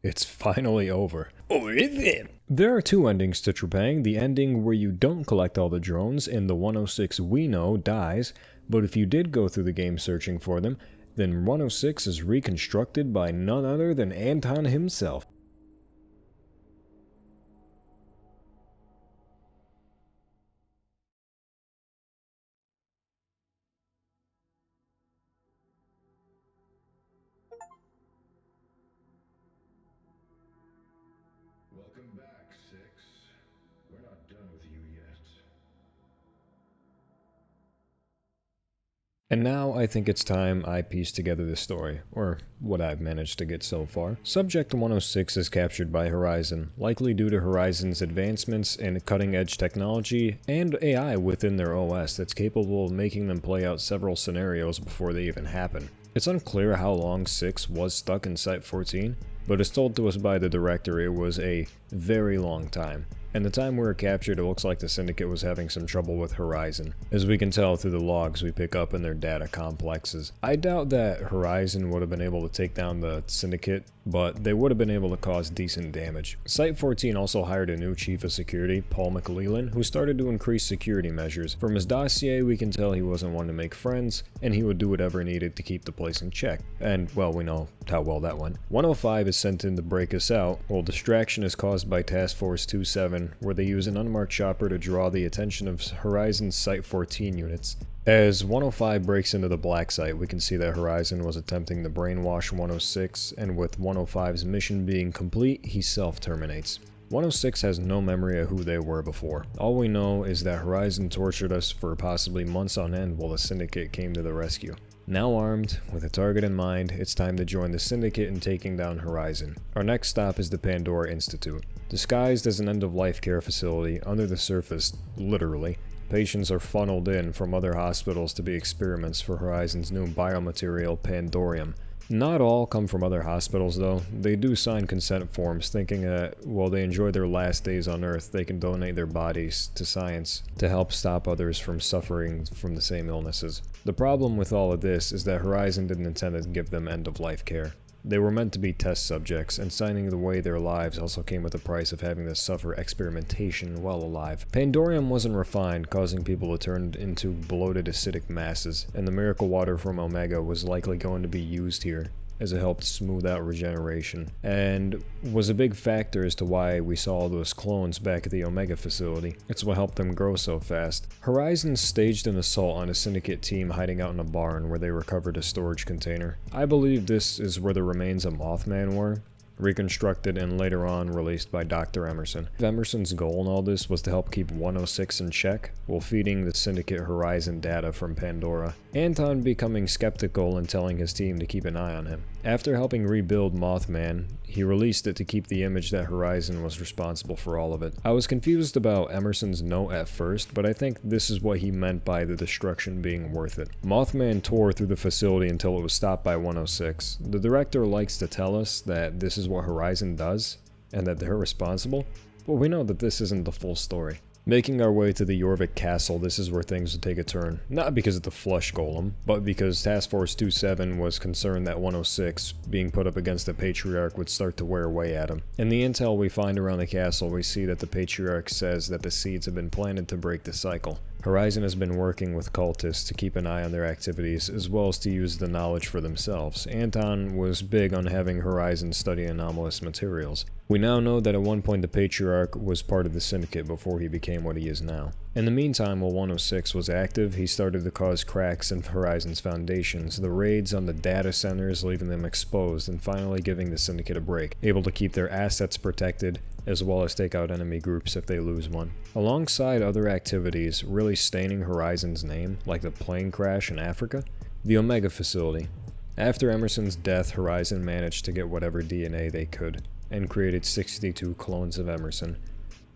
It's finally over. Or is it? There are two endings to Trepang. The ending where you don't collect all the drones and the 106 we know dies, but if you did go through the game searching for them, then 106 is reconstructed by none other than Anton himself. Welcome back, Six. We're not done with you yet. And now I think it's time I piece together the story, or what I've managed to get so far. Subject 106 is captured by Horizon, likely due to Horizon's advancements in cutting-edge technology and AI within their OS that's capable of making them play out several scenarios before they even happen. It's unclear how long 6 was stuck in Site-14, but as told to us by the director, it was a very long time. And the time we were captured, it looks like the Syndicate was having some trouble with Horizon, as we can tell through the logs we pick up in their data complexes. I doubt that Horizon would have been able to take down the Syndicate, but they would have been able to cause decent damage. Site-14 also hired a new chief of security, Paul McLeland, who started to increase security measures. From his dossier, we can tell he wasn't one to make friends, and he would do whatever needed to keep the place in check. And, well, we know how well that went. 105 is sent in to break us out, while distraction is caused by Task Force 27, where they use an unmarked chopper to draw the attention of Horizon's Site-14 units. As 105 breaks into the black site, we can see that Horizon was attempting to brainwash 106, and with 105's mission being complete, he self-terminates. 106 has no memory of who they were before. All we know is that Horizon tortured us for possibly months on end while the Syndicate came to the rescue. Now armed, with a target in mind, it's time to join the Syndicate in taking down Horizon. Our next stop is the Pandora Institute. Disguised as an end-of-life care facility, under the surface, literally, patients are funneled in from other hospitals to be experiments for Horizon's new biomaterial, Pandorium. Not all come from other hospitals though. They do sign consent forms thinking that while they enjoy their last days on Earth, they can donate their bodies to science to help stop others from suffering from the same illnesses. The problem with all of this is that Horizon didn't intend to give them end-of-life care. They were meant to be test subjects, and signing away their lives also came with the price of having to suffer experimentation while alive. Pandorium wasn't refined, causing people to turn into bloated acidic masses, and the miracle water from Omega was likely going to be used here, as it helped smooth out regeneration, and was a big factor as to why we saw all those clones back at the Omega facility. It's what helped them grow so fast. Horizon staged an assault on a Syndicate team hiding out in a barn where they recovered a storage container. I believe this is where the remains of Mothman were, reconstructed and later on released by Dr. Emerson. Emerson's goal in all this was to help keep 106 in check while feeding the Syndicate Horizon data from Pandora. Anton becoming skeptical and telling his team to keep an eye on him. After helping rebuild Mothman, he released it to keep the image that Horizon was responsible for all of it. I was confused about Emerson's note at first, but I think this is what he meant by the destruction being worth it. Mothman tore through the facility until it was stopped by 106. The director likes to tell us that this is what Horizon does, and that they're responsible, but we know that this isn't the full story. Making our way to the Jorvik Castle, this is where things would take a turn. Not because of the Flush Golem, but because Task Force 27 was concerned that 106, being put up against the Patriarch, would start to wear away at him. In the intel we find around the castle, we see that the Patriarch says that the seeds have been planted to break the cycle. Horizon has been working with cultists to keep an eye on their activities, as well as to use the knowledge for themselves. Anton was big on having Horizon study anomalous materials. We now know that at one point the Patriarch was part of the Syndicate before he became what he is now. In the meantime, while 106 was active, he started to cause cracks in Horizon's foundations, the raids on the data centers leaving them exposed, and finally giving the Syndicate a break, able to keep their assets protected, as well as take out enemy groups if they lose one. Alongside other activities really staining Horizon's name, like the plane crash in Africa, the Omega facility. After Emerson's death, Horizon managed to get whatever DNA they could, and created 62 clones of Emerson.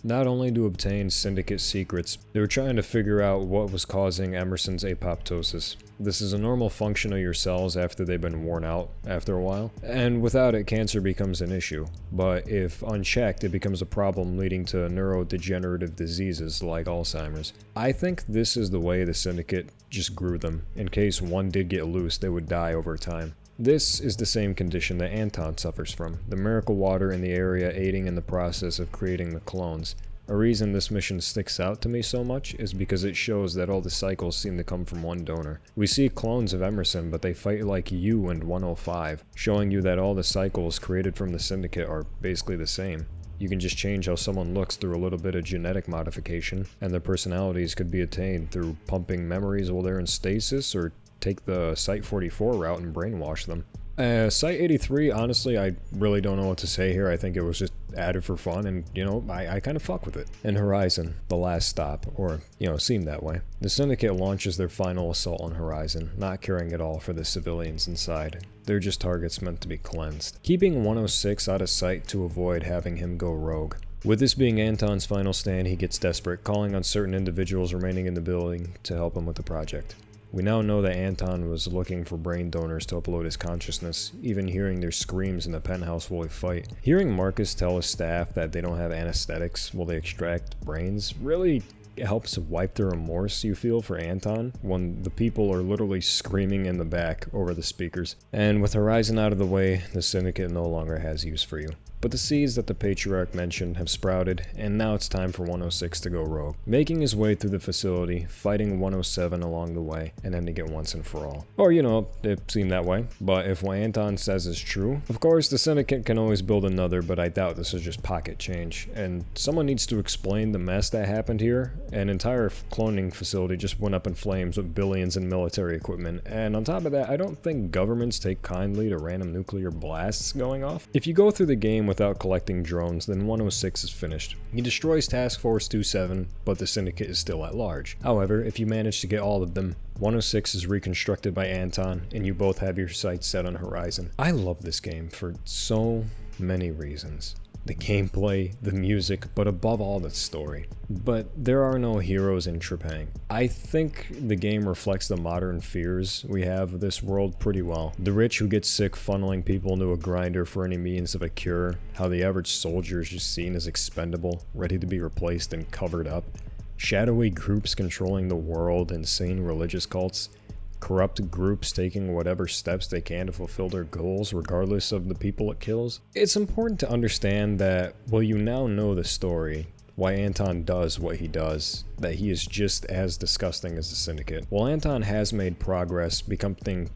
Not only to obtain Syndicate secrets, they were trying to figure out what was causing Emerson's apoptosis. This is a normal function of your cells after they've been worn out after a while, and without it, cancer becomes an issue. But if unchecked, it becomes a problem leading to neurodegenerative diseases like Alzheimer's. I think this is the way the Syndicate just grew them. In case one did get loose, they would die over time. This is the same condition that Anton suffers from, the miracle water in the area aiding in the process of creating the clones. A reason this mission sticks out to me so much is because it shows that all the cycles seem to come from one donor. We see clones of Emerson, but they fight like you and 105, showing you that all the cycles created from the Syndicate are basically the same. You can just change how someone looks through a little bit of genetic modification, and their personalities could be attained through pumping memories while they're in stasis, or take the Site-44 route and brainwash them. Site 83, honestly, I really don't know what to say here. I think it was just added for fun, and, you know, I kind of fuck with it. And Horizon, the last stop, or, you know, seemed that way. The Syndicate launches their final assault on Horizon, not caring at all for the civilians inside. They're just targets meant to be cleansed, keeping 106 out of sight to avoid having him go rogue. With this being Anton's final stand, he gets desperate, calling on certain individuals remaining in the building to help him with the project. We now know that Anton was looking for brain donors to upload his consciousness, even hearing their screams in the penthouse while we fight. Hearing Marcus tell his staff that they don't have anesthetics while they extract brains really helps wipe the remorse you feel for Anton when the people are literally screaming in the back over the speakers. And with Horizon out of the way, the Syndicate no longer has use for you. But the seeds that the Patriarch mentioned have sprouted, and now it's time for 106 to go rogue, making his way through the facility, fighting 107 along the way, and ending it once and for all. Or, you know, it seemed that way, but if what Anton says is true, of course the Syndicate can always build another, but I doubt this is just pocket change, and someone needs to explain the mess that happened here. An entire cloning facility just went up in flames with billions in military equipment, and on top of that, I don't think governments take kindly to random nuclear blasts going off. If you go through the game without collecting drones, then 106 is finished. He destroys Task Force 27, but the Syndicate is still at large. However, if you manage to get all of them, 106 is reconstructed by Anton, and you both have your sights set on Horizon. I love this game for so many reasons. The gameplay, the music, but above all the story. But there are no heroes in Trepang. I think the game reflects the modern fears we have of this world pretty well. The rich who get sick funneling people into a grinder for any means of a cure, how the average soldier is just seen as expendable, ready to be replaced and covered up, shadowy groups controlling the world, insane religious cults, corrupt groups taking whatever steps they can to fulfill their goals regardless of the people it kills. It's important to understand that while you now know the story, why Anton does what he does, that he is just as disgusting as the Syndicate. While Anton has made progress, becoming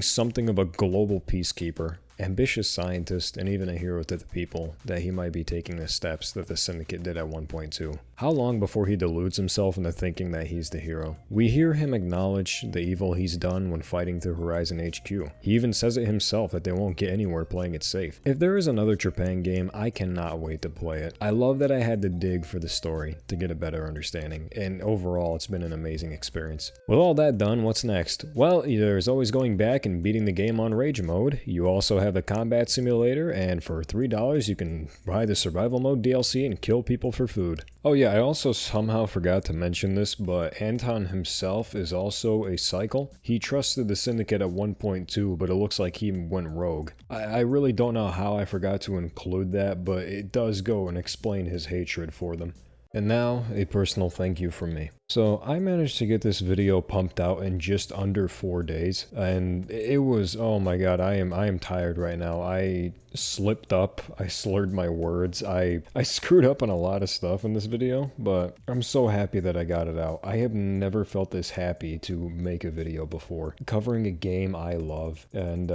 something of a global peacekeeper, ambitious scientist, and even a hero to the people, that he might be taking the steps that the Syndicate did at 1.2. How long before he deludes himself into thinking that he's the hero? We hear him acknowledge the evil he's done when fighting through Horizon HQ. He even says it himself that they won't get anywhere playing it safe. If there is another Trepang game, I cannot wait to play it. I love that I had to dig for the story to get a better understanding, and overall it's been an amazing experience. With all that done, what's next? Well, there's always going back and beating the game on Rage mode. You also have the combat simulator, and for $3 you can buy the survival mode DLC and kill people for food. Oh yeah, I also somehow forgot to mention this, but Anton himself is also a cycle. He trusted the Syndicate at 1.2, but it looks like he went rogue. I really don't know how I forgot to include that, but it does go and explain his hatred for them. And now, a personal thank you from me. So, I managed to get this video pumped out in just under 4 days, and it was, oh my god, I am tired right now. I slipped up, I slurred my words, I screwed up on a lot of stuff in this video, but I'm so happy that I got it out. I have never felt this happy to make a video before, covering a game I love, and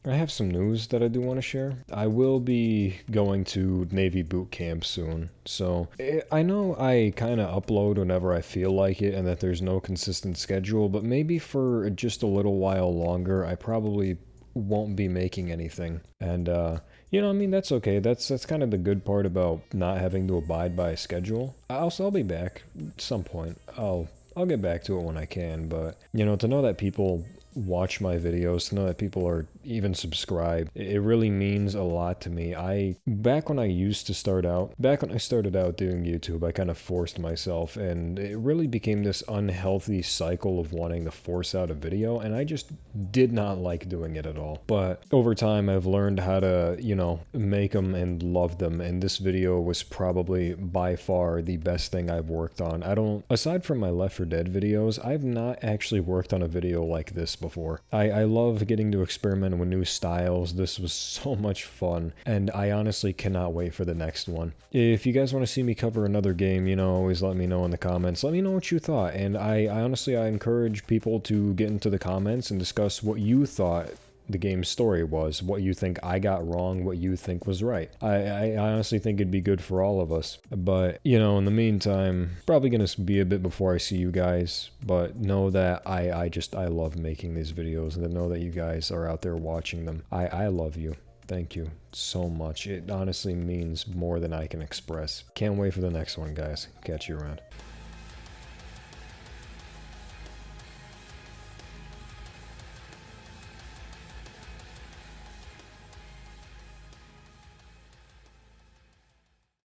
I have some news that I do want to share. I will be going to Navy boot camp soon, so I know I kind of upload whenever I feel like it and that there's no consistent schedule, but maybe for just a little while longer I probably won't be making anything. And you know, I mean, that's okay. That's kind of the good part about not having to abide by a schedule. I'll be back at some point. I'll get back to it when I can, but you know, to know that people watch my videos, to know that people are even subscribed, it really means a lot to me. Back when I started out doing YouTube, I kind of forced myself, and it really became this unhealthy cycle of wanting to force out a video, and I just did not like doing it at all. But over time, I've learned how to, you know, make them and love them, and this video was probably by far the best thing I've worked on. Aside from my Left 4 Dead videos, I've not actually worked on a video like this before. I love getting to experiment with new styles. This was so much fun, and I honestly cannot wait for the next one. If you guys want to see me cover another game, you know, always let me know in the comments. Let me know what you thought, and I honestly encourage people to get into the comments and discuss what you thought the game's story was, what you think I got wrong, what you think was right. I honestly think it'd be good for all of us. But, you know, in the meantime, probably gonna be a bit before I see you guys, but know that I love making these videos, and to know that you guys are out there watching them. I love you. Thank you so much. It honestly means more than I can express. Can't wait for the next one, guys. Catch you around.